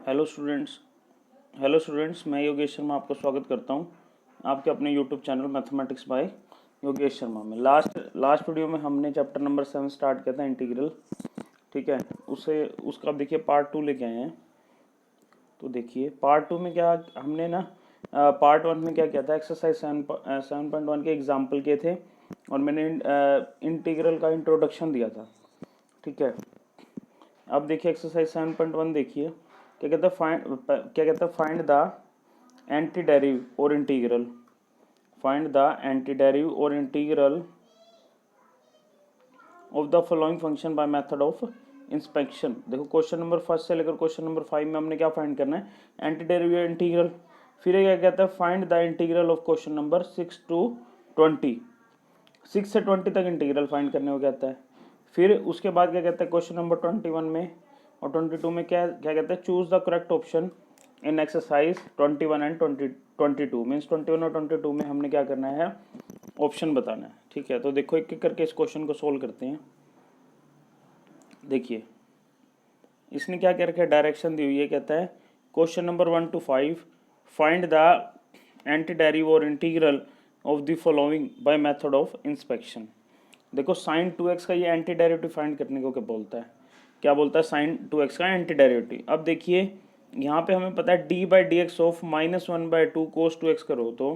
Hello students hello students, मैं योगेश शर्मा आपका स्वागत करता हूं आपके अपने YouTube channel mathematics by Yogesh Sharma में। लास्ट वीडियो में हमने चैप्टर नंबर 7 स्टार्ट किया था, इंटीग्रल। ठीक है, उसका आप देखिए पार्ट 2 लेके आए हैं। तो देखिए पार्ट 2 में क्या हमने ना पार्ट 1 में क्या किया था, एक्सरसाइज 7.1 के एग्जाम्पल किए थे और मैंने इंटीग्रल का इंट्रोडक्शन दिया था। ठीक है, अब देखिए एक्सरसाइज 7.1 देखिए क्या कहता है, find the antiderivative or integral. Find the antiderivative or integral of the following function by method of inspection. देखो क्वेश्चन नंबर 1 से लेकर क्वेश्चन नंबर 5 में हमने क्या फाइंड करना है, एंटी डेरिव या इंटीग्रल। फिर क्या कहता है, find the integral of question number 6 to 20। 6 से 20 तक इंटीग्रल फाइंड करने को कहता है। फिर उसके बाद क्या कहता है, क्वेश्चन नंबर 21 में और 22 में क्या क्या कहता है, choose the correct option in exercise 21 and 22 means 21 और 22 में हमने क्या करना है, ऑप्शन बताना है। ठीक है, तो देखो एक एक करके इस क्वेश्चन को सोल्व करते हैं। देखिए इसने क्या क्या रखा है, डायरेक्शन दी हुई है। कहता है question number 1 to 5 find the antiderivative or integral of the following by method of inspection. देखो साइन 2x का ये एंटी डेरिवेटिव फाइंड करने को क्या बोलता है, क्या बोलता है, साइन 2x का एंटी डेरिवेटिव। अब देखिए यहाँ पे हमें पता है d/dx ऑफ -1/2 cos 2x करो तो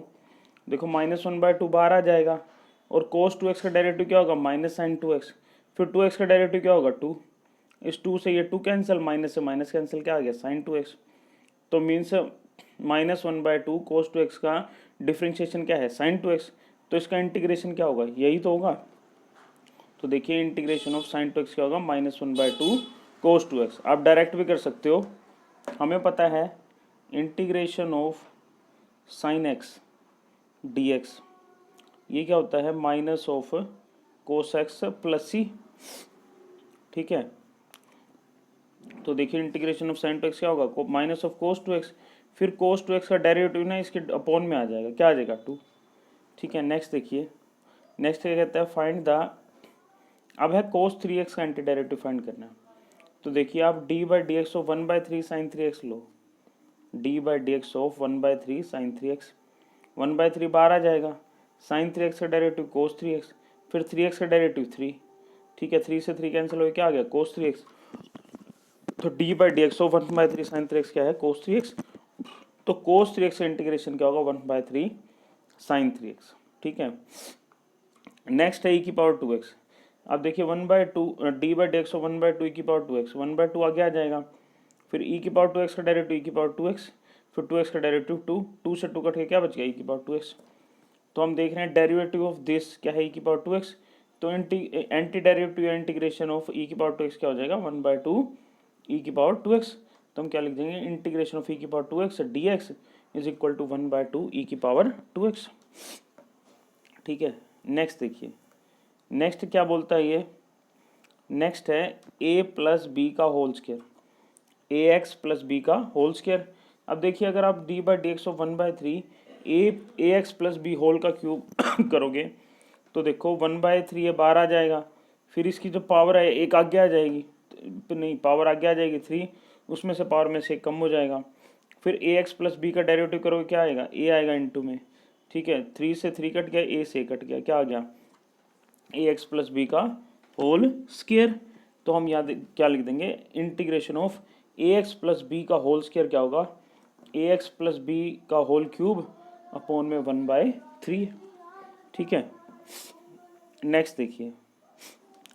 देखो -1/2 बाहर आ जाएगा और cos 2x का डेरिवेटिव क्या होगा, -sin 2x। फिर 2x का डेरिवेटिव क्या होगा, 2। इस 2 से ये 2 कैंसिल, माइनस से माइनस कैंसिल, क्या आ गया, sin 2x। तो मीन्स -1/2 cos 2x का डिफ्रेंशिएशन क्या है, sin 2x। तो इसका इंटीग्रेशन क्या होगा, यही तो होगा। तो देखिए इंटीग्रेशन ऑफ साइन 2x क्या होगा, -1/2 cos 2x। आप डायरेक्ट भी कर सकते हो, हमें पता है integration of sine x dx ये क्या होता है, minus of cos x plus c. ठीक है, तो देखिए इंटीग्रेशन ऑफ साइन 2x क्या होगा, माइनस ऑफ कोस 2x। फिर कोस 2x का डेरिवेटिव ना इसके अपॉन में आ जाएगा, क्या आ जाएगा, 2। ठीक है, नेक्स्ट देखिए, नेक्स्ट क्या कहता है, फाइंड द, अब है cos 3x का एंटी डेरिवेटिव फाइंड करना है। तो देखिए आप d/dx of 1/3 sin 3x low, d/dx of 1/3 sin 3x, 1/3 बाहर आ जाएगा, sin 3x का डेरिवेटिव cos 3x, फिर 3x का डेरिवेटिव 3। ठीक है, 3 से 3 कैंसिल हो, क्या आ गया, cos 3x। तो d/dx ऑफ 1/3 sin 3x क्या है, cos 3x। तो cos 3x का इंटीग्रेशन क्या होगा, 1/3 sin 3x। ठीक है, नेक्स्ट है e⁻²x। अब देखिए 1/2 d/dx ऑफ 1/2 e⁻²x, 1/2 आगे आ जाएगा। फिर e⁻²x का डेरिवेटिव e⁻²x, फिर 2x का डेरिवेटिव 2, 2 से 2 कट के क्या बच गया, e⁻²x। तो हम देख रहे हैं डेरिवेटिव ऑफ दिस क्या है, e⁻²x। तो एंटी डेरिवेटिव या इंटीग्रेशन ऑफ e⁻²x क्या हो जाएगा, 1/2 e⁻²x। तो हम क्या लिख देंगे, integration of e⁻²x dx is equal to 1/2 e⁻²x। ठीक है, नेक्स्ट देखिए, नेक्स्ट क्या बोलता है ये, नेक्स्ट है a प्लस बी का whole square, ax plus b का होल स्क्वायर। अब देखिए अगर आप d/dx of 1/3 ax plus b whole का क्यूब करोगे तो देखो 1/3 ये बाहर आ जाएगा। फिर इसकी जो पावर है एक आगे आ जाएगी, नहीं पावर आगे आ जाएगी 3, उसमें से पावर में से एक कम हो जाएगा। फिर ax प्लस बी का डेरिवेटिव करोगे, क्या आएगा, a आएगा इंटू में। ठीक है, 3 से 3 कट गया, a से कट गया, क्या आ गया, ax प्लस बी का होल स्क्वायर। तो हम यहाँ क्या लिख देंगे, integration of ax plus b का होल स्क्वायर क्या होगा, ax प्लस बी का होल क्यूब अपॉन में 1/3। ठीक है, नेक्स्ट देखिए,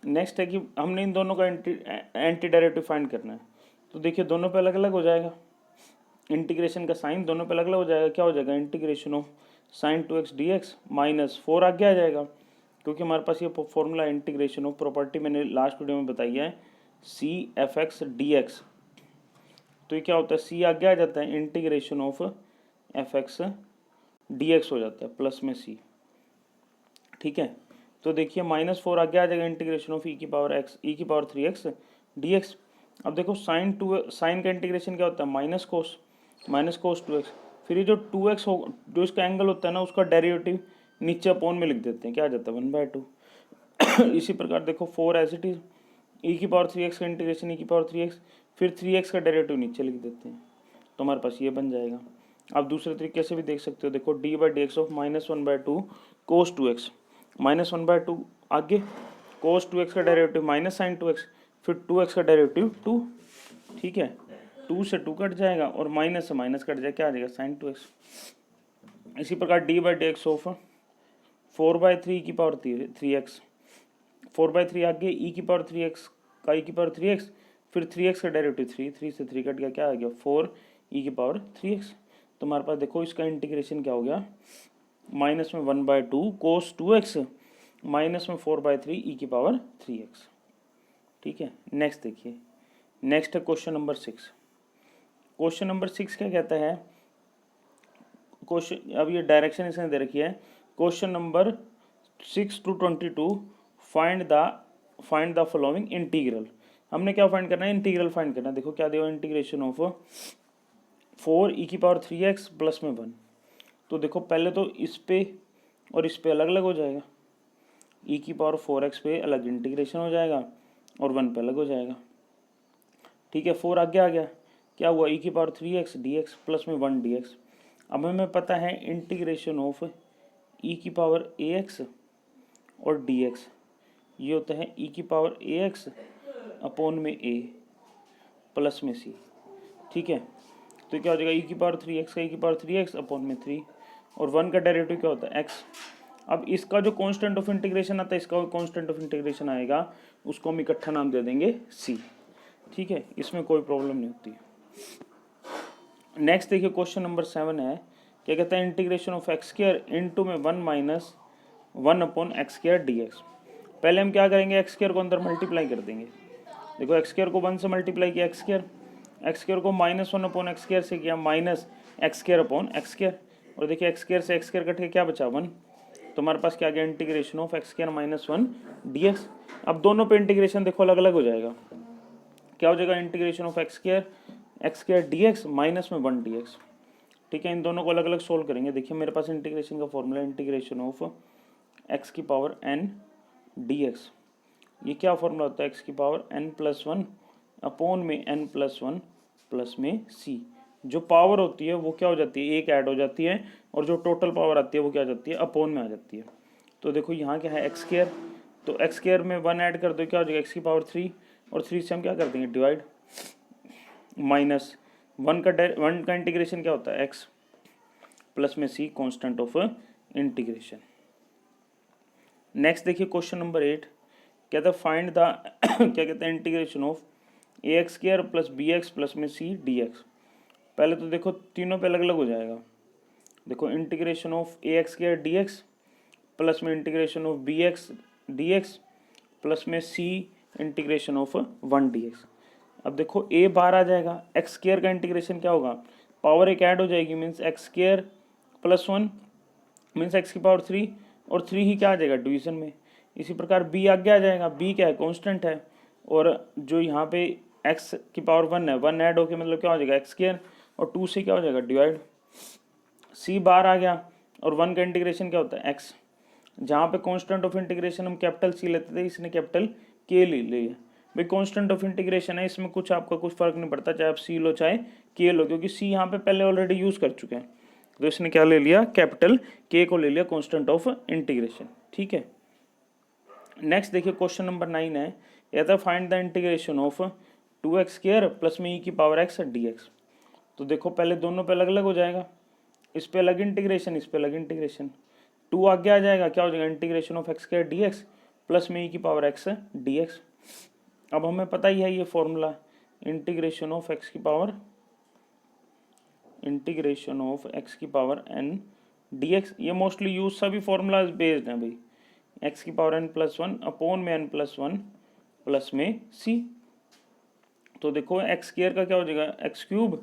नेक्स्ट है कि हमने इन दोनों का एंटी डेरिवेटिव फाइंड करना है। तो देखिए दोनों पे अलग अलग हो जाएगा, इंटीग्रेशन का साइन दोनों पे अलग अलग हो जाएगा। क्या हो जाएगा, integration of sign 2x dx -4 आगे आ जाएगा, क्योंकि हमारे पास ये फॉर्मूला इंटीग्रेशन ऑफ प्रॉपर्टी मैंने लास्ट वीडियो में बताई है, c(f(x) dx। तो ये क्या होता है, c आगे आ जाता है, इंटीग्रेशन ऑफ f(x) dx हो जाता है प्लस में c। ठीक है, तो देखिए -4 आगे आ जाएगा, इंटीग्रेशन ऑफ e⁻3x dx। अब देखो साइन का इंटीग्रेशन क्या होता है, माइनस कोस 2x। फिर ये जो 2x हो, जो इसका एंगल होता है ना, उसका डेरिवेटिव नीचे अपॉन में लिख देते हैं, क्या आ जाता है, 1/2। इसी प्रकार देखो 4 एज इट इज, e⁻3x का इंटीग्रेशन e⁻3x, फिर 3x का डेरिवेटिव नीचे लिख देते हैं, तो हमारे पास ये बन जाएगा। आप दूसरे तरीके से भी देख सकते हो, देखो d/dx ऑफ -1/2 cos 2x, -1/2 आगे cos 2x का डेरिवेटिव -sin 2x, फिर 2x का डेरिवेटिव 2, ठीक है, 2 से 2 कट जाएगा और माइनस से माइनस कट जाएगा, क्या आ जाएगा sin 2x। इसी प्रकार d/dx ऑफ 4/3 की पावर 3x, 4/3 आगे e की पावर 3x का e की पावर 3x, फिर 3x का डेरिवेटिव 3 से 3 कट गया, क्या आ गया 4 e की पावर 3x। तो हमारे पास देखो इसका इंटीग्रेशन क्या हो गया, माइनस में 1/2 cos 2x माइनस में 4/3 e की पावर 3x, ठीक है। नेक्स्ट देखिए, नेक्स्ट है क्वेश्चन नंबर 6। क्वेश्चन नंबर 6 क्या कहता है, क्वेश्चन, अब ये डायरेक्शन इसने दे रखी है, question number 6 to 22 find the following integral. हमने क्या फाइंड करना है, इंटीग्रल फाइंड करना है। देखो क्या दिया, इंटीग्रेशन ऑफ 4 e की पावर 3x प्लस में 1। तो देखो पहले तो इस पे और इस पे अलग अलग हो जाएगा, e की पावर 4x पे अलग इंटीग्रेशन हो जाएगा और 1 पे अलग हो जाएगा, ठीक है। 4 आगे आ गया, क्या हुआ e की पावर 3x dx प्लस में 1 dx। अब हमें पता है इंटीग्रेशन ऑफ e की पावर ax और dx ये होता है e की पावर ax अपॉन में a प्लस में c, ठीक है। तो क्या हो जाएगा e की पावर 3x का e की पावर 3x अपॉन में 3, और 1 का डेरिवेटिव क्या होता है x। अब इसका जो कांस्टेंट ऑफ इंटीग्रेशन आता है, इसका कांस्टेंट ऑफ इंटीग्रेशन आएगा, उसको हम इकट्ठा नाम दे देंगे c, ठीक है, इसमें कोई प्रॉब्लम नहीं होती। नेक्स्ट देखिए क्वेश्चन नंबर 7 है, क्या कहता है, integration of x square into में 1 minus 1 upon x square dx. पहले हम क्या करेंगे, एक्स स्क्वायर को अंदर मल्टीप्लाई कर देंगे। देखो एक्स स्क्वायर को 1 से मल्टीप्लाई किया, एक्स स्क्वायर को -1 अपॉन एक्स स्क्वायर से किया, minus x square upon x square, और देखिए एक्स स्क्वायर से एक्स स्क्वायर कट के क्या बचा 1, तो हमारे पास क्या आ गया, integration of x square -1 dx. अब दोनों पे इंटीग्रेशन देखो अलग अलग हो जाएगा, क्या हो जाएगा, integration of x square dx minus में 1 डीएक्स, ठीक है। इन दोनों को अलग अलग सोल्व करेंगे। देखिए मेरे पास इंटीग्रेशन का फॉर्मूला, इंटीग्रेशन ऑफ एक्स की पावर n डीएक्स, ये क्या फॉर्मूला होता है, एक्स की पावर n+1 अपॉन में n+1 प्लस में c। जो पावर होती है वो क्या हो जाती है, एक ऐड हो जाती है, और जो टोटल पावर आती है वो क्या हो जाती है, अपॉन में आ जाती है। तो देखो यहाँ क्या है, एक्स स्क्वायर, तो एक्स स्क्वायर में 1 ऐड कर दो, क्या हो जाएगा, एक्स की पावर 3, और 3 से हम क्या कर देंगे डिवाइड, माइनस 1 का इंटीग्रेशन क्या होता है, एक्स प्लस में सी, कांस्टेंट ऑफ इंटीग्रेशन। नेक्स्ट देखिए क्वेश्चन नंबर 8, कहता है फाइंड द क्या कहते हैं, integration of ax² plus bx plus में c dx। पहले तो देखो तीनों पे अलग अलग हो जाएगा। देखो integration of ax² dx plus में integration of bx dx plus में c इंटीग्रेशन ऑफ 1 dx। अब देखो a बाहर आ जाएगा, x² का इंटीग्रेशन क्या होगा, पावर एक ऐड हो जाएगी, means x² plus 1 means x की पावर 3, और 3 ही क्या आ जाएगा डिवीजन में। इसी प्रकार b आगे आ जाएगा, b क्या है, कांस्टेंट है, और जो यहाँ पे x की पावर 1 है, 1 ऐड होके मतलब क्या हो जाएगा x², और 2 से क्या हो जाएगा डिवाइड, c बाहर आ गया, और 1 का इंटीग्रेशन क्या होता है x। जहाँ पे कांस्टेंट ऑफ इंटीग्रेशन हम कैपिटल c लेते थे, इसने कैपिटल k ले लिया। भाई कांस्टेंट ऑफ इंटीग्रेशन है, इसमें कुछ आपका कुछ फर्क नहीं पड़ता, चाहे आप c लो चाहे k लो, क्योंकि c यहाँ पे पहले ऑलरेडी यूज कर चुके हैं। तो इसने क्या ले लिया, कैपिटल k को ले लिया कांस्टेंट ऑफ इंटीग्रेशन, ठीक है। नेक्स्ट देखिए क्वेश्चन नंबर 9 है, यह था find the integration of 2x² plus में e की पावर x dx। तो देखो पहले दोनों पे अलग अलग हो जाएगा, इस पे अलग इंटीग्रेशन, इस पे अलग इंटीग्रेशन, 2 आगे आ जाएगा, क्या हो जाएगा, integration of x² dx plus में e की पावर x dx। अब हमें पता ही है ये फॉर्मूला, इंटीग्रेशन ऑफ x की पावर n dx, ये मोस्टली यूज सभी फॉर्मूलाज बेस्ड हैं भाई, x की पावर n+1 अपॉन में n+1 प्लस में c। तो देखो x² का क्या हो जाएगा, x³,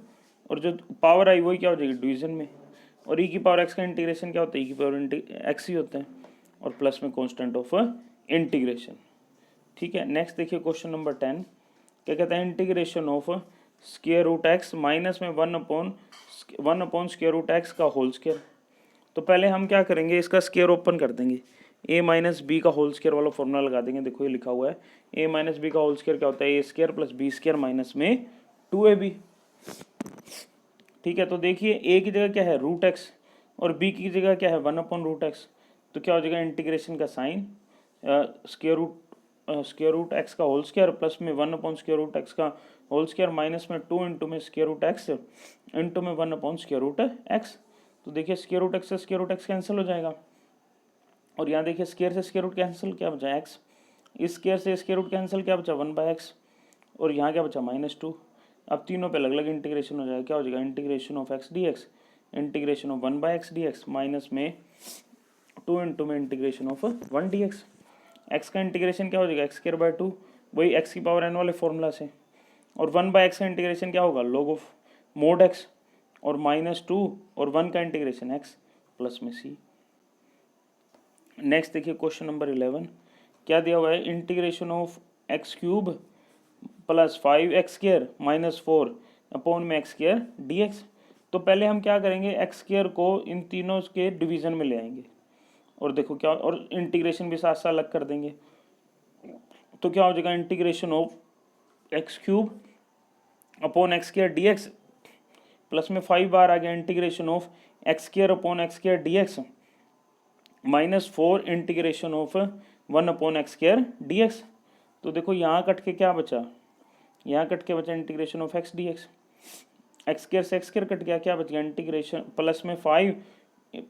और जो पावर आई वही क्या हो जाएगी डिवीजन में, और e की पावर x का इंटीग्रेशन क्या होता है, e की पावर x ही होता है, और प्लस में कांस्टेंट ऑफ इंटीग्रेशन, ठीक है। नेक्स्ट देखिए क्वेश्चन नंबर 10, क्या कहता है, इंटीग्रेशन ऑफ √x माइनस में 1 अपॉन √x का होल स्क्वायर। तो पहले हम क्या करेंगे, इसका स्क्वायर ओपन कर देंगे, a माइनस बी का होल स्क्वायर वाला फॉर्मूला लगा देंगे। देखो ये लिखा हुआ है a माइनस बी का होल स्क्वायर क्या होता है, a² प्लस b² माइनस में 2ab। ठीक है, तो देखिए a की जगह क्या है रूट एक्स और b की जगह क्या है 1/√x। तो क्या हो जाएगा इंटीग्रेशन का साइन स्क्वायर रूट एक्स का होल स्क्वायर प्लस में 1/√x का होल स्क्वायर माइनस में 2 इंटू में स्क्वायर रूट एक्स इंटू में 1/√x। तो देखिए स्क्वायर रूट एक्स से स्क्वायर रूट एक्स कैंसिल हो जाएगा और यहाँ देखिए स्क्वायर से स्क्वायर रूट कैंसिल, क्या बचा x। इस स्क्वायर से स्क्वायर रूट कैंसिल, क्या बचा 1/x और यहाँ क्या बचा -2। अब तीनों पे अलग अलग इंटीग्रेशन हो जाएगा, क्या हो जाएगा integration of x dx integration of 1/x dx minus में 2 इंटू में इंटीग्रेशन ऑफ 1 dx। x का इंटीग्रेशन क्या हो जाएगा x²/2, वही x की पावर n वाले फॉर्मूला से, और 1/x का इंटीग्रेशन क्या होगा log ऑफ मोड x और -2 और 1 का इंटीग्रेशन x प्लस में c। नेक्स्ट देखिए क्वेश्चन नंबर 11 क्या दिया हुआ है integration of x³ plus 5x² minus 4 upon में x² dx। तो पहले हम क्या करेंगे x² को इन तीनों के डिवीजन में ले आएंगे और देखो क्या, और इंटीग्रेशन भी साथ साथ अलग कर देंगे। तो क्या हो जाएगा integration of x³ upon x² dx plus में 5 बार आ गया integration of x² upon x² dx -4 integration of 1/x² dx। तो देखो यहाँ कट के क्या बचा, यहाँ कट के बचा integration of x dx, x² से x² कट गया, क्या बच गया इंटीग्रेशन प्लस में 5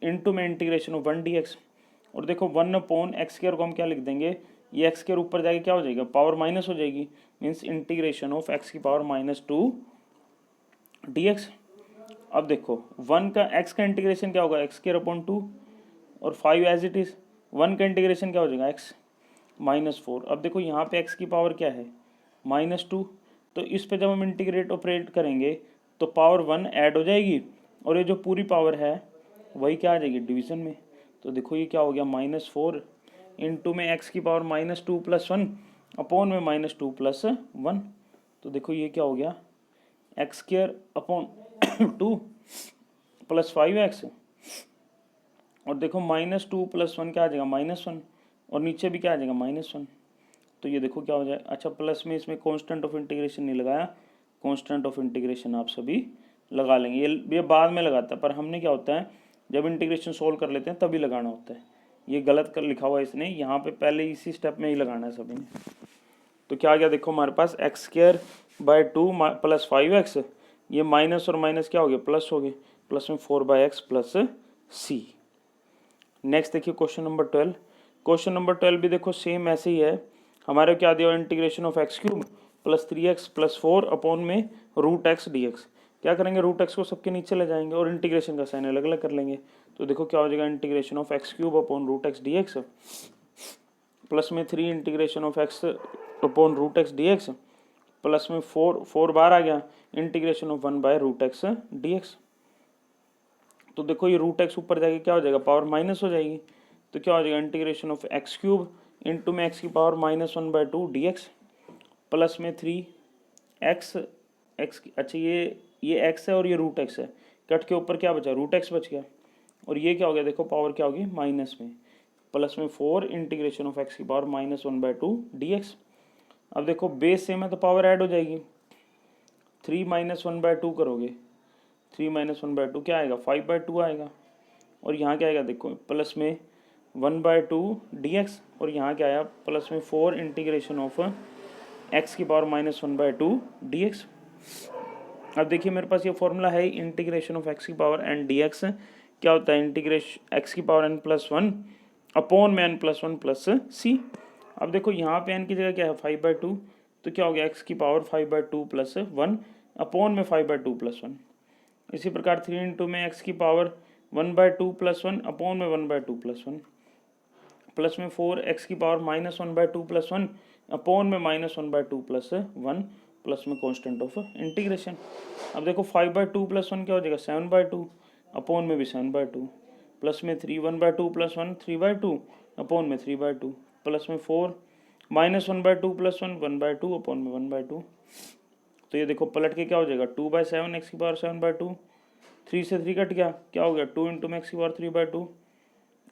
इंटू में इंटीग्रेशन ऑफ 1 dx। और देखो 1/x² को हम क्या लिख देंगे, ये x के ऊपर जाके क्या हो जाएगा पावर माइनस हो जाएगी, मीन्स इंटीग्रेशन ऑफ x की पावर -2 dx। अब देखो 1 का x का इंटीग्रेशन क्या होगा x²/2 और 5 एज इट इज, 1 का इंटीग्रेशन क्या हो जाएगा x -4। अब देखो यहाँ पे x की पावर क्या है -2, तो इस पे जब हम इंटीग्रेट ऑपरेट करेंगे तो पावर 1 ऐड हो जाएगी और ये जो पूरी पावर है वही क्या आ जाएगी डिवीजन में। तो देखो ये क्या हो गया -4 इंटू में x की पावर -2 + 1 अपॉन में -2 + 1। तो देखो ये क्या हो गया x²/2 + 5x और देखो -2 + 1 क्या आ जाएगा -1 और नीचे भी क्या आ जाएगा -1। तो ये देखो क्या हो जाए, अच्छा प्लस में इसमें कांस्टेंट ऑफ इंटीग्रेशन नहीं लगाया, कांस्टेंट ऑफ इंटीग्रेशन आप सभी लगा लेंगे, ये बाद में लगाता है पर हमने क्या होता है जब इंटीग्रेशन सोल्व कर लेते हैं तभी लगाना होता है। ये गलत कर लिखा हुआ है इसने, यहाँ पे पहले इसी स्टेप में ही लगाना है सभी ने। तो क्या आ गया देखो हमारे पास x²/2 + 5x, ये माइनस और माइनस क्या हो गया प्लस हो गए, प्लस में 4/x + c। नेक्स्ट देखिए क्वेश्चन नंबर 12। क्वेश्चन नंबर 12 भी देखो सेम ऐसे ही है, हमारे क्या दिया integration of x³ + 3x + 4 upon में √x dx। क्या करेंगे √x को सबके नीचे ले जाएंगे और इंटीग्रेशन का साइन अलग अलग कर लेंगे। तो देखो क्या हो जाएगा integration of x³ upon √x dx plus में 3 integration of x upon √x dx plus में 4 बार आ गया इंटीग्रेशन ऑफ 1/√x dx। तो देखो ये √x ऊपर जाके क्या हो जाएगा पावर माइनस हो जाएगी, तो क्या हो जाएगा इंटीग्रेशन ऑफ x³ इंटू में x की पावर -1/2 dx प्लस में 3x अच्छा ये x है और ये √x है, कट के ऊपर क्या बचा √x बच गया और ये क्या हो गया देखो पावर क्या होगी माइनस में, प्लस में 4 इंटीग्रेशन ऑफ x की पावर -1/2 dx। अब देखो बेस सेम है तो पावर ऐड हो जाएगी, 3 - 1/2 करोगे, 3 - 1/2 क्या आएगा 5/2 आएगा और यहाँ क्या आएगा देखो प्लस में 1/2 dx और यहाँ क्या आया प्लस में 4 इंटीग्रेशन ऑफ x की पावर -1/2 dx। अब देखिए मेरे पास ये फॉर्मूला है इंटीग्रेशन ऑफ x की पावर n dx, क्या होता है इंटीग्रेशन x की पावर n+1 अपॉन में n+1 + c। अब देखो यहाँ पे n की जगह क्या है 5/2, तो क्या हो गया x की पावर 5/2 + 1 अपॉन में 5/2 + 1। इसी प्रकार 3 इंटू में x की पावर 1/2 + 1 अपॉन में 1/2 + 1 प्लस में 4 x की पावर -1/2 + 1 अपॉन में -1/2 + 1 प्लस में कांस्टेंट ऑफ इंटीग्रेशन। अब देखो 5/2 + 1 क्या हो जाएगा 7/2 अपॉन में भी 7/2 प्लस में 3 1/2 + 1 3/2 अपॉन में 3/2 प्लस में 4 -1/2 + 1 1/2 अपॉन में 1/2। तो ये देखो पलट के क्या हो जाएगा 2/7 x की पावर 7/2, 3 से 3 कट गया, क्या हो गया 2 इंटू में x की पावर 3/2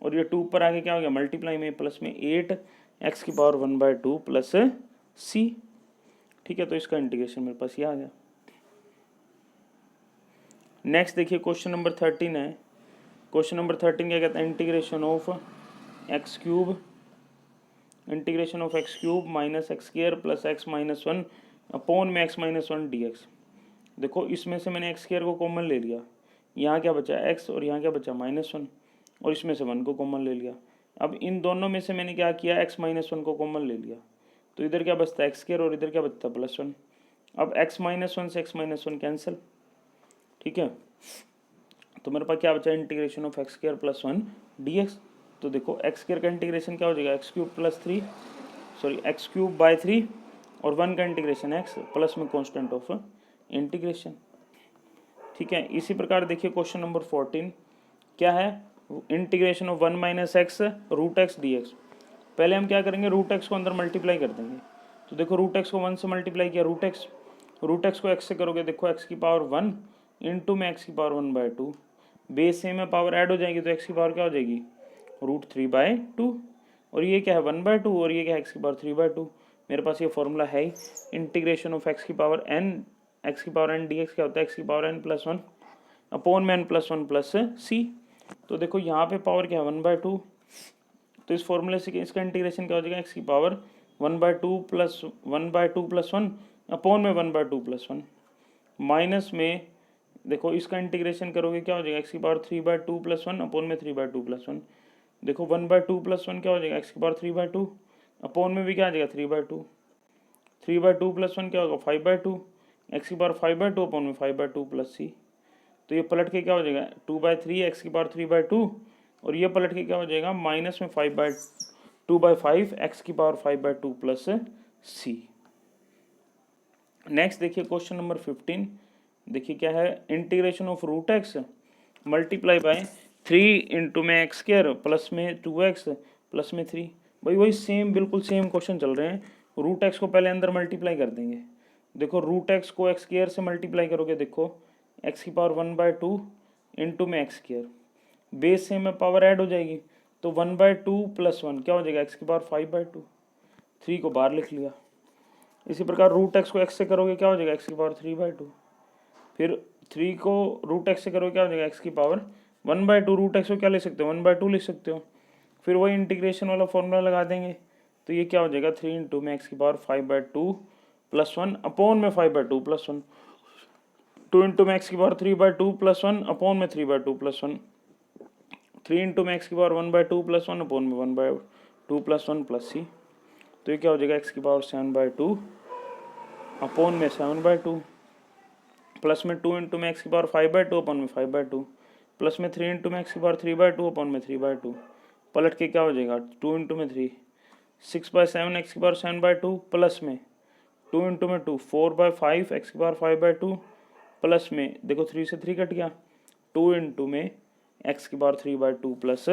और ये 2 ऊपर आके क्या हो गया मल्टीप्लाई में प्लस में 8 x की पावर 1/2 + c। ठीक है, तो इसका इंटीग्रेशन मेरे पास ये आ गया। नेक्स्ट देखिए क्वेश्चन नंबर 13 है। क्वेश्चन नंबर 13 क्या कहता है, integration of x cube minus x square plus x minus one upon में x minus one d x. देखो इसमें से मैंने एक्स स्क्वायर को कॉमन ले लिया, यहाँ क्या बचा एक्स और यहाँ क्या बचा माइनस वन, और इसमें से वन को कॉमन ले लिया। अब इन दोनों में से मैंने क्या किया, एक्स माइनस वन को कॉमन ले लिया, तो इधर क्या बचता है एक्स स्क्वायर और इधर क्या बचता है प्लस वन। अब एक्स माइनस वन से एक्स माइनस वन कैंसिल, ठीक है, तो मेरे पास क्या बचा, integration of x square plus one d x. तो देखो एक्स स्क्वायर का इंटीग्रेशन क्या हो जाएगा, x cube plus three, sorry x cube by three, और वन का इंटीग्रेशन एक्स प्लस में कॉन्स्टेंट ऑफ इंटीग्रेशन, ठीक है। इसी प्रकार देखिए क्वेश्चन नंबर 14 क्या है, integration of one minus x root x d x. पहले हम क्या करेंगे, रूट एक्स को अंदर मल्टीप्लाई कर देंगे। तो देखो रूट एक्स को वन से मल्टीप्लाई किया, रूट एक्स को एक्स से करोगे, देखो एक्स की पावर वन इंटू में एक्स की power one by to, base से में पावर ऐड हो जाएगी तो एक्स की पावर क्या हो जाएगी, रूट थ्री बाय टू, और ये क्या है वन बाय टू, और ये क्या है एक्स की पावर थ्री बाय टू। मेरे पास ये फॉर्मूला है ही, इंटीग्रेशन ऑफ एक्स की पावर एन डी एक्स क्या होता है, एक्स की power n plus one upon में n plus one plus c. तो देखो यहाँ पे पावर क्या है वन बाय टू, तो इस फॉर्मूले से इसका इंटीग्रेशन क्या हो जाएगा, एक्स की power one by two plus one upon में one by two plus one, minus में देखो इसका इंटीग्रेशन करोगे क्या हो जाएगा, एक्स की power three by two plus one upon में three by two plus one. देखो one by two plus one क्या हो जाएगा, एक्स की power three by two upon में भी क्या आ जाएगा three by two, three by two plus one क्या होगा फाइव बाय टू, एक्स की power five by two upon में five by two plus c. तो ये पलट के क्या हो जाएगा टू बाय थ्री एक्स की पावर थ्री बाय टू, और ये पलट के क्या हो जाएगा माइनस में five by two by five x की power five by two plus c. Next देखिए क्वेश्चन नंबर 15, देखिए क्या है, integration of root x multiply by three into में एक्स स्क्वायर प्लस में टू एक्स प्लस में थ्री। भाई वही सेम बिल्कुल सेम क्वेश्चन चल रहे हैं। रूट एक्स को पहले अंदर मल्टीप्लाई कर देंगे, देखो रूट एक्स को एक्स स्क्वायर से मल्टीप्लाई करोगे, देखो एक्स की power one by to into में एक्स स्क्वायर, बेस से में पावर ऐड हो जाएगी, तो one by two plus one क्या हो जाएगा, एक्स की power five by two, three को बाहर लिख लिया। इसी प्रकार रूट एक्स को एक्स से करोगे क्या हो जाएगा, एक्स की पावर थ्री बाय टू, फिर थ्री को रूट एक्स से करोगे क्या हो जाएगा, एक्स की power one by two, root x को क्या ले सकते हो वन बाय टू लिख सकते हो, फिर वही इंटीग्रेशन वाला फॉर्मूला लगा देंगे, तो ये क्या हो जाएगा थ्री इंटू में एक्स की power five by two plus one upon में five by two plus one, two into में एक्स की power three by two plus one upon में three by two plus one, three into में x की power one by two plus one upon में one by two plus one plus c. तो ये क्या हो जाएगा एक्स की power seven by two upon में सेवन बाय टू, प्लस में टू इंटू में एक्स की power five by two upon में फाइव बाय टू, प्लस में थ्री इंटू में एक्स की power three by two upon में थ्री बाय टू, पलट के क्या हो जाएगा टू इंटू में three six by seven x की power seven by two, plus में टू इंटू में two four by five x की power five by two, plus में देखो थ्री से थ्री कट गया, टू इंटू में एक्स की power three by two plus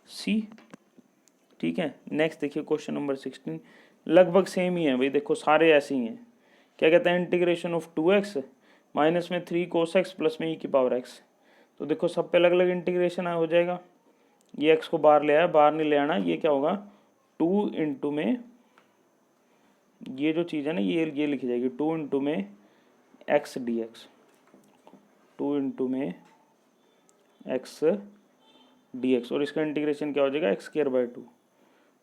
c, ठीक है। नेक्स्ट देखिए क्वेश्चन नंबर 16, लगभग सेम ही है भाई, देखो सारे ऐसे ही हैं। क्या कहता है, integration of two x minus में थ्री कोस एक्स प्लस में ई की पावर एक्स। तो देखो सब पे अलग अलग इंटीग्रेशन हो जाएगा, ये एक्स को बाहर ले आया, बाहर नहीं ले आना, ये क्या होगा टू इंटू में ये जो चीज़ है ना ये लिखी जाएगी टू इंटू में x d x, two into में एक्स डी एक्स, और इसका इंटीग्रेशन क्या हो जाएगा x square by two,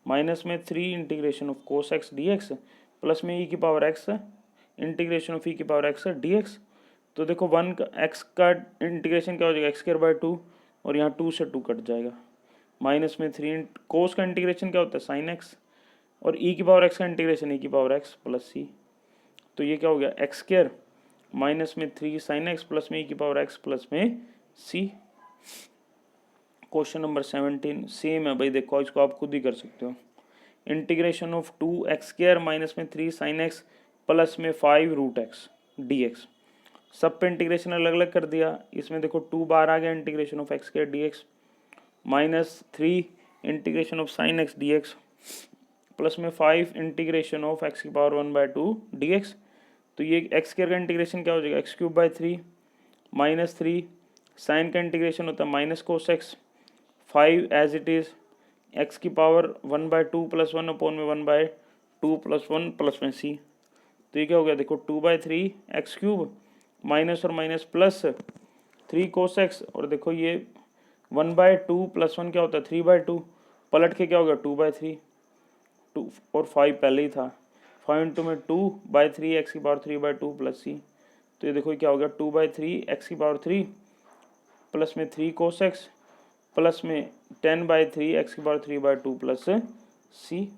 minus में three integration of cos x d x plus में ई की power x integration of e की पावर एक्स डी एक्स। तो देखो वन का एक्स का इंटीग्रेशन क्या हो जाएगा एक्स स्क्वायर बाय टू, और यहाँ टू से टू कट जाएगा, माइनस में थ्री कोस का इंटीग्रेशन क्या होता है साइन एक्स, और ई की पावर एक्स का इंटीग्रेशन ई की पावर एक्स प्लस सी। तो ये क्या हो गया एक्स स्क्वायर माइनस में थ्री साइन एक्स प्लस में ई की पावर एक्स प्लस में सी। क्वेश्चन नंबर 17 सेम है भाई, देखो इसको आप खुद ही कर सकते हो, integration of two x square minus में थ्री साइन एक्स प्लस में five root x d x. सब पे इंटीग्रेशन अलग अलग कर दिया, इसमें देखो टू बार आ गया integration of x square d x, minus three integration of sine x d x plus में फाइव इंटीग्रेशन ऑफ एक्स की power one by two d x. तो ये एक्स स्क्वायर का इंटीग्रेशन क्या हो जाएगा x cube by three, minus three sine का integration होता है minus cos x, five as it is x की power one by two plus one upon में one by two plus one plus में सी। तो ये क्या हो गया देखो two by three x cube minus और माइनस प्लस 3 cos x, और देखो ये 1/2 प्लस 1 क्या होता है 3/2, पलट के क्या हो गया 2/3, 2 और 5 पहले ही था, 5 इंटू में 2/3 एक्स की पावर 3/2 प्लस सी, तो ये देखो क्या हो गया 2/3 एक्स की पावर 3 प्लस में 3 cos x प्लस में 10/3 एक्स की पावर 3/2 प्लस सी।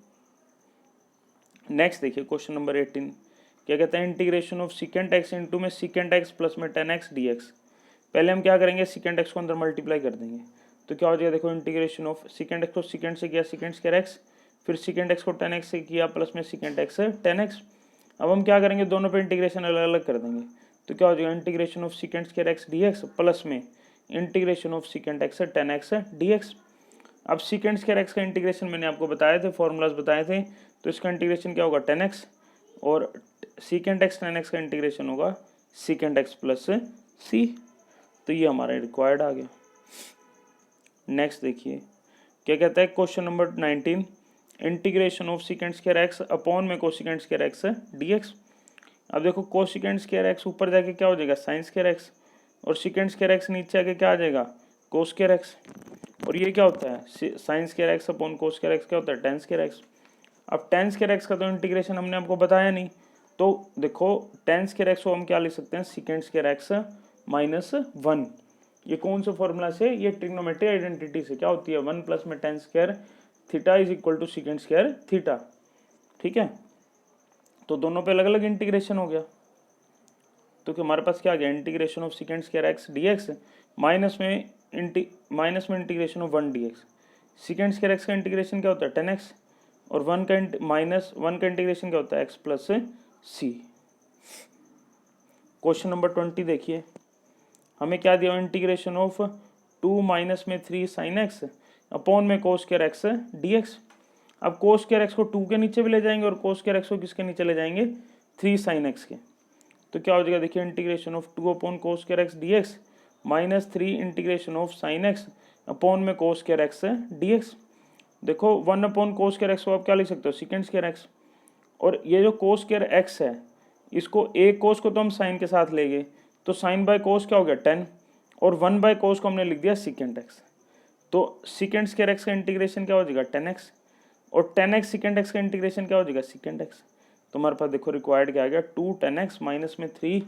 नेक्स्ट देखिए क्वेश्चन नंबर 18, क्या कहता है integration of secant x into में सिकेंट एक्स प्लस में 10x dx। पहले हम क्या करेंगे सिकेंट एक्स को अंदर मल्टीप्लाई कर देंगे, तो क्या हो जाएगा देखो इंटीग्रेशन ऑफ सिकेंट एक्स को सिकेंट से किया सिकेंट स्क्वायर एक्स, फिर सिकेंट एक्स को 10x से किया प्लस में सिकेंट एक्स 10x। अब हम क्या करेंगे दोनों पे इंटीग्रेशन अलग अलग कर देंगे, तो क्या हो जाएगा integration of secant square x dx plus में integration of secant x 10x dx। अब सिकेंट स्क्वायर एक्स का इंटीग्रेशन मैंने आपको बताए थे, फॉर्मूलाज बताए थे, तो इसका इंटीग्रेशन क्या होगा 10x, और सिकेंट एक्स 10x का इंटीग्रेशन होगा सिकेंट एक्स प्लस सी, तो ये हमारा रिक्वायर्ड आ गया। नेक्स्ट देखिए क्या कहता है question number 19, integration of secant square x upon में कोसिकेंट स्क्वायर एक्स dx। अब देखो कोसिकेंट स्क्वायर एक्स ऊपर जाके क्या हो जाएगा साइन स्क्वायर एक्स, और सिकेंट स्क्वायर एक्स नीचे आके क्या आ जाएगा कोस स्क्वायर एक्स, और ये क्या होता है sine square x upon cos square x क्या होता है टेन स्क्वायर एक्स। अब टेन स्क्वायर एक्स का तो इंटीग्रेशन हमने आपको बताया नहीं, तो देखो टेन स्क्वायर एक्स को हम क्या लिख सकते हैं सिकेंट स्क्वायर एक्स -1। ये कौन से फॉर्मूला से, ये ट्रिग्नोमेट्री आइडेंटिटी से क्या होती है 1 प्लस में tan square theta is equal to secant square theta. ठीक है, तो दोनों पे अलग अलग इंटीग्रेशन हो गया, तो कि हमारे पास क्या आ गया integration of secant square x dx minus में integration of 1 dx। Secant square x का इंटीग्रेशन क्या होता है 10x, और 1 का -1 का इंटीग्रेशन क्या होता है x प्लस सी। क्वेश्चन नंबर 20 देखिए, हमें क्या दिया इंटीग्रेशन ऑफ 2 माइनस में 3 साइन एक्स अपॉन में कोस स्क्वायर एक्स dx। अब कोस स्क्वायर एक्स को 2 के नीचे भी ले जाएंगे और कोस स्क्वायर एक्स को किसके नीचे ले जाएंगे 3 साइन एक्स के, तो क्या हो जाएगा देखिए integration of 2 upon cos square x dx minus 3 integration of sine x upon में कोस स्क्वायर एक्स dx। देखो 1 अपॉन कोस स्क्वायर एक्स को आप क्या लिख सकते हो सिकेंट स्क्वायर एक्स, और ये जो कोस स्क्वायर एक्स है इसको एक कोस को तो हम साइन के साथ लेंगे, तो साइन बाय कोस क्या हो गया 10, और 1 बाय कोस को हमने लिख दिया सिकेंट एक्स, तो सिकेंट स्क्वायर एक्स का इंटीग्रेशन क्या हो जाएगा 10x, और 10x सिकेंट एक्स का इंटीग्रेशन क्या हो जाएगा सिकेंट एक्स। तो हमारे पास देखो रिक्वायर्ड क्या आ गया 2 10x माइनस में 3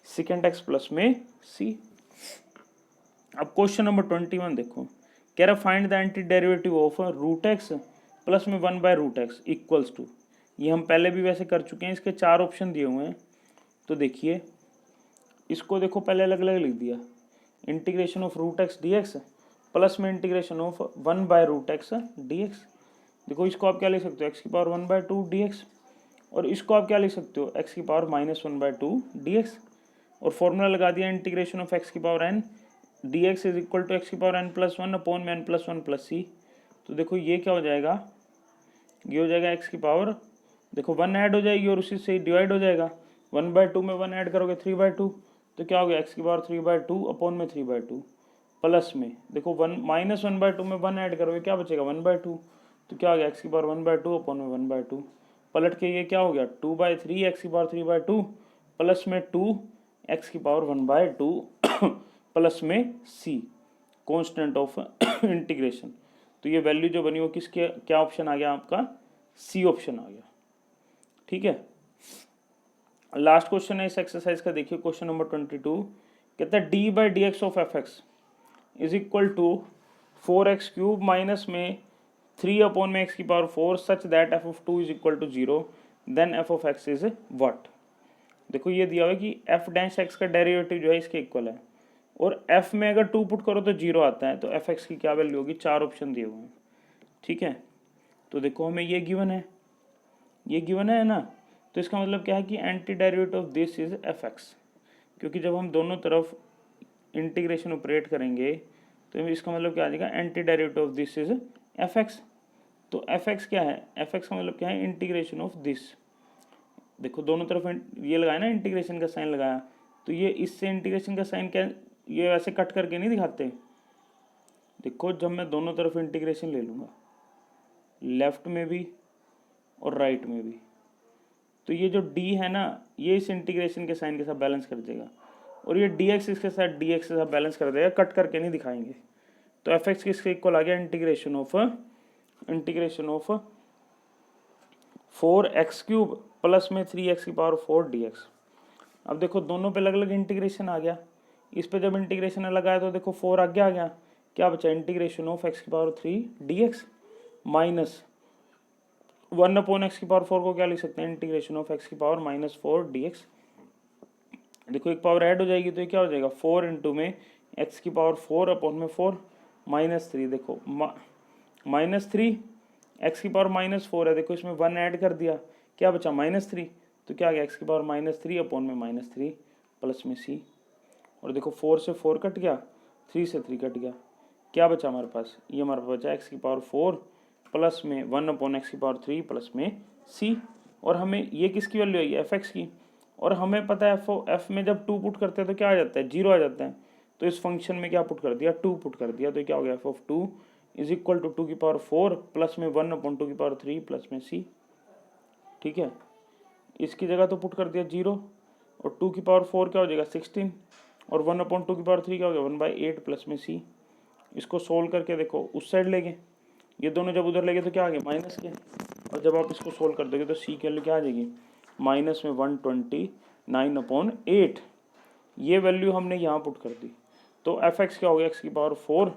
सिकेंट एक्स प्लस में c। अब क्वेश्चन नंबर 21 देखो, कह रहा find the anti derivative of root x plus में 1/√x इक्वल्स टू। ये हम पहले भी वैसे कर चुके हैं, इसके 4 ऑप्शन दिए हुए हैं, तो देखिए इसको देखो पहले अलग अलग लिख दिया integration of root x dx plus में इंटीग्रेशन ऑफ 1/√x dx। देखो इसको आप क्या लिख सकते हो x की पावर 1/2 dx, और इसको आप क्या लिख सकते हो x की पावर -1/2 dx, और फॉर्मूला लगा दिया इंटीग्रेशन ऑफ x की power n dx is equal to x की पावर n+1 अपॉन में n+1 प्लस सी। तो देखो ये क्या हो जाएगा, ये हो जाएगा x की पावर, देखो 1 ऐड हो जाएगी और उसी से डिवाइड हो जाएगा, 1/2 में 1 ऐड करोगे 3/2, तो क्या हो गया x की पावर 3/2 अपॉन में 3/2 प्लस में देखो 1 -1/2 में 1 ऐड करोगे क्या बचेगा 1/2, तो क्या हो गया x की पावर 1/2 अपॉन में 1/2, पलट के ये क्या हो गया 2/3 x की पावर 3/2 प्लस में 2 x की पावर 1/2 प्लस में c कांस्टेंट ऑफ इंटीग्रेशन। तो ये वैल्यू जो बनी वो किसके क्या ऑप्शन आ गया आपका सी ऑप्शन आ गया। ठीक है, लास्ट क्वेश्चन है इस एक्सरसाइज का, देखिए क्वेश्चन नंबर 22 कहता है d/dx of fx is equal to 4x³ minus में 3 अपॉन में x की power 4 such that f of 2 is equal to 0 then f of x is what. देखो ये दिया हुआ है कि f डैश x का डेरिवेटिव जो है इसके इक्वल है, और f में अगर 2 पुट करो तो 0 आता है, तो fx की क्या वैल्यू होगी, 4 ऑप्शन दिए हुए हैं। ठीक है, तो देखो हमें ये गिवन है, ये गिवन है ना, तो इसका मतलब क्या है कि anti derivative of this is fx, क्योंकि जब हम दोनों तरफ इंटीग्रेशन ऑपरेट करेंगे तो इसका मतलब क्या आ जाएगा anti derivative of this is fx। तो fx क्या है, fx का मतलब क्या है इंटीग्रेशन ऑफ दिस, देखो दोनों तरफ ये लगाया ना इंटीग्रेशन का साइन लगाया, तो ये इससे इंटीग्रेशन का साइन क्या, ये वैसे कट करके नहीं दिखाते, देखो जब मैं दोनों तरफ इंटीग्रेशन ले लूँगा लेफ्ट में भी और राइट में भी, तो ये जो d है ना ये इस इंटीग्रेशन के साइन के साथ बैलेंस कर देगा, और ये dx इसके साथ dx के साथ बैलेंस कर देगा, कट करके नहीं दिखाएंगे। तो एफ एक्स किसके इक्वल आ गया, इंटीग्रेशन ऑफ 4x³ प्लस में 3x⁴ dx। अब देखो दोनों पे अलग अलग इंटीग्रेशन आ गया, इस पे जब इंटीग्रेशन लगाया तो देखो 4 आगे आ गया, क्या बचा, integration of x⁴ dx minus 1/x⁴ को क्या लिख सकते हैं, इंटीग्रेशन ऑफ x⁻⁻4 dx। देखो एक पावर ऐड हो जाएगी तो ये क्या हो जाएगा, 4 इंटू में x⁴ अपॉन में 4 -3, देखो -3 x⁻⁴ है, देखो इसमें 1 ऐड कर दिया, क्या बचा -3, तो क्या आ गया x⁻³ अपॉन में -3 प्लस में c। और देखो 4 से 4 कट गया, 3 से 3 कट गया, क्या बचा हमारे पास, ये हमारे पास बचा x⁴ प्लस में 1/x⁴ प्लस में c। और हमें ये किसकी वैल्यू आई है, एफ एक्स की, और हमें पता है एफ में जब 2 पुट करते हैं तो क्या आ जाता है, 0 आ जाता है। तो इस फंक्शन में क्या पुट कर दिया, 2 पुट कर दिया, तो क्या हो गया f(2) is equal to 2⁴ plus में 1/2⁴ प्लस में c। ठीक है, इसकी जगह तो पुट कर दिया 0, और 2⁴ क्या हो जाएगा 16, और 1/2⁴ क्या हो गया 1/8 प्लस में c। इसको सोल्व करके देखो उस साइड ले गए, ये दोनों जब उधर ले गए तो क्या आ गया माइनस के, और जब आप इसको सोल्व कर दोगे तो c के वैल्यू क्या आ जाएगी, माइनस में 129/8। ये वैल्यू हमने यहाँ पुट कर दी, तो एफ एक्स क्या हो गया x⁴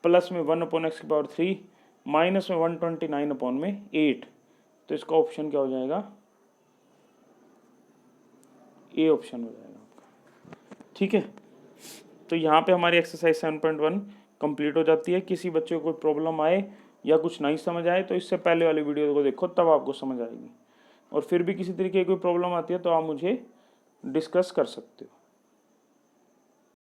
प्लस में 1/x⁴ माइनस में 129/8। तो इसका ऑप्शन क्या हो जाएगा, ए ऑप्शन हो जाएगा आपका। ठीक है, तो यहाँ पे हमारी एक्सरसाइज 7.1 कंप्लीट हो जाती है। किसी बच्चे को कोई प्रॉब्लम आए या कुछ नहीं समझ आए तो इससे पहले वाली वीडियो को देखो, तब आपको समझ आएगी। और फिर भी किसी तरीके की कोई प्रॉब्लम आती है तो आप मुझे डिस्कस कर सकते हो।